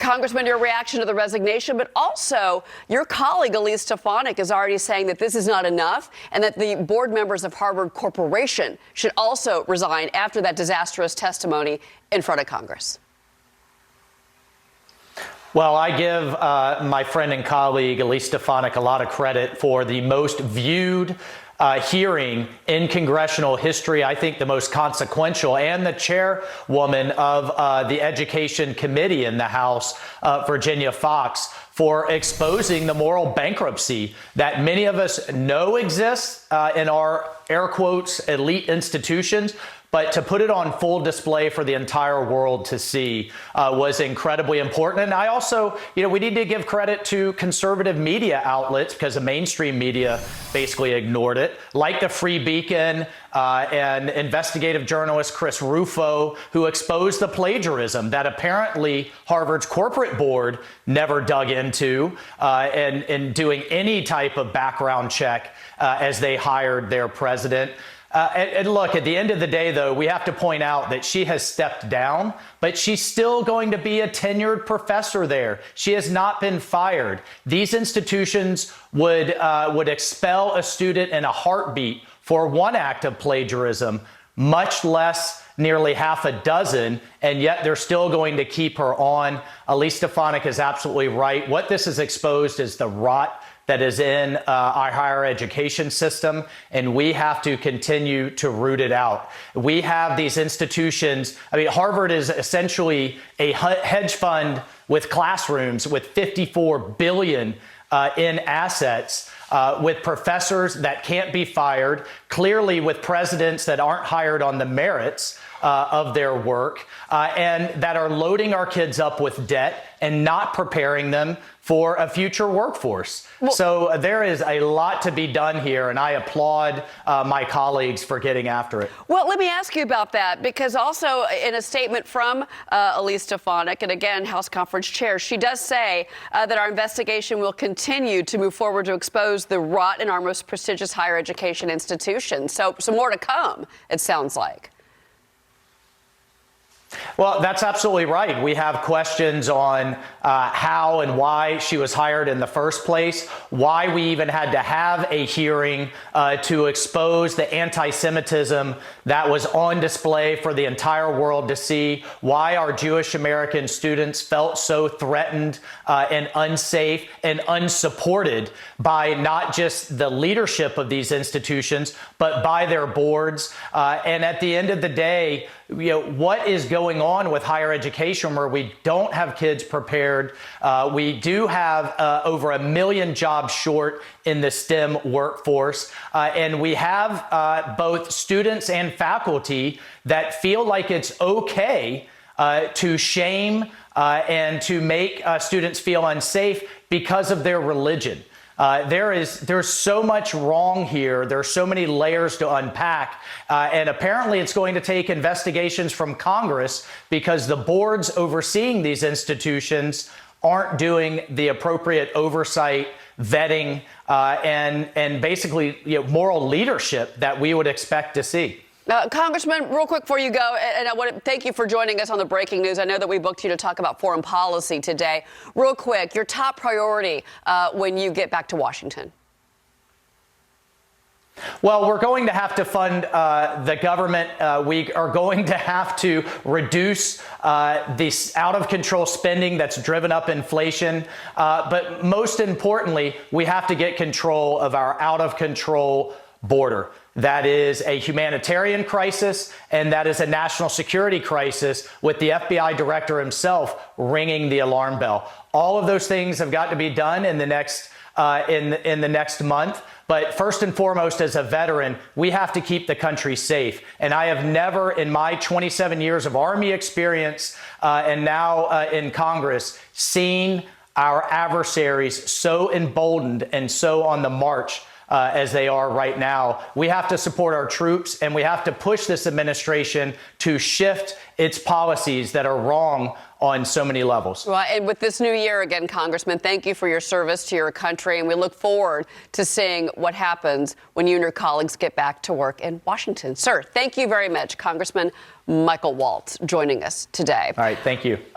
Congressman, your reaction to the resignation, but also your colleague, Elise Stefanik, is already saying that this is not enough and that the board members of Harvard Corporation should also resign after that disastrous testimony in front of Congress. Well, I give my friend and colleague, Elise Stefanik, a lot of credit for the most viewed hearing in congressional history, I think the most consequential, and the chairwoman of the Education Committee in the House, Virginia Fox, for exposing the moral bankruptcy that many of us know exists in our, air quotes, elite institutions. But to put it on full display for the entire world to see was incredibly important. And I also, we need to give credit to conservative media outlets because the mainstream media basically ignored it, like the Free Beacon and investigative journalist Chris Rufo, who exposed the plagiarism that apparently Harvard's corporate board never dug into in doing any type of background check as they hired their president. And look, at the end of the day, though, we have to point out that she has stepped down, but she's still going to be a tenured professor there. She has not been fired. These institutions would expel a student in a heartbeat for one act of plagiarism, much less nearly half a dozen, and yet they're still going to keep her on. Elise Stefanik is absolutely right. What this has exposed is the rot that is in our higher education system, and we have to continue to root it out. We have these institutions. I mean, Harvard is essentially a hedge fund with classrooms with $54 billion in assets, with professors that can't be fired, clearly with presidents that aren't hired on the merits of their work, and that are loading our kids up with debt and not preparing them for a future workforce. Well, so there is a lot to be done here, and I applaud my colleagues for getting after it. Well, let me ask you about that, because also in a statement from Elise Stefanik, and again, House Conference Chair, she does say that our investigation will continue to move forward to expose the rot in our most prestigious higher education institutions. So some more to come, it sounds like. Well, that's absolutely right. We have questions on how and why she was hired in the first place, why we even had to have a hearing to expose the anti-Semitism that was on display for the entire world to see, why our Jewish American students felt so threatened and unsafe and unsupported by not just the leadership of these institutions, but by their boards. And at the end of the day, what is going on with higher education where we don't have kids prepared? We do have over 1 million jobs short in the STEM workforce. And we have both students and faculty that feel like it's okay to shame and to make students feel unsafe because of their religion. There's so much wrong here. There's so many layers to unpack. And apparently it's going to take investigations from Congress because the boards overseeing these institutions aren't doing the appropriate oversight, vetting, and basically moral leadership that we would expect to see. Congressman, real quick before you go, and I want to thank you for joining us on the breaking news. I know that we booked you to talk about foreign policy today. Real quick, your top priority when you get back to Washington. Well, we're going to have to fund the government. We are going to have to reduce this out-of-control spending that's driven up inflation. But most importantly, we have to get control of our out-of-control border. That is a humanitarian crisis, and that is a national security crisis with the FBI director himself ringing the alarm bell. All of those things have got to be done in the next in the next month. But first and foremost, as a veteran, we have to keep the country safe. And I have never, in my 27 years of Army experience and now in Congress, seen our adversaries so emboldened and so on the march as they are right now. We have to support our troops, and we have to push this administration to shift its policies that are wrong on so many levels. Well, and with this new year again, Congressman, thank you for your service to your country, and we look forward to seeing what happens when you and your colleagues get back to work in Washington. Sir, thank you very much. Congressman Michael Waltz joining us today. All right, thank you.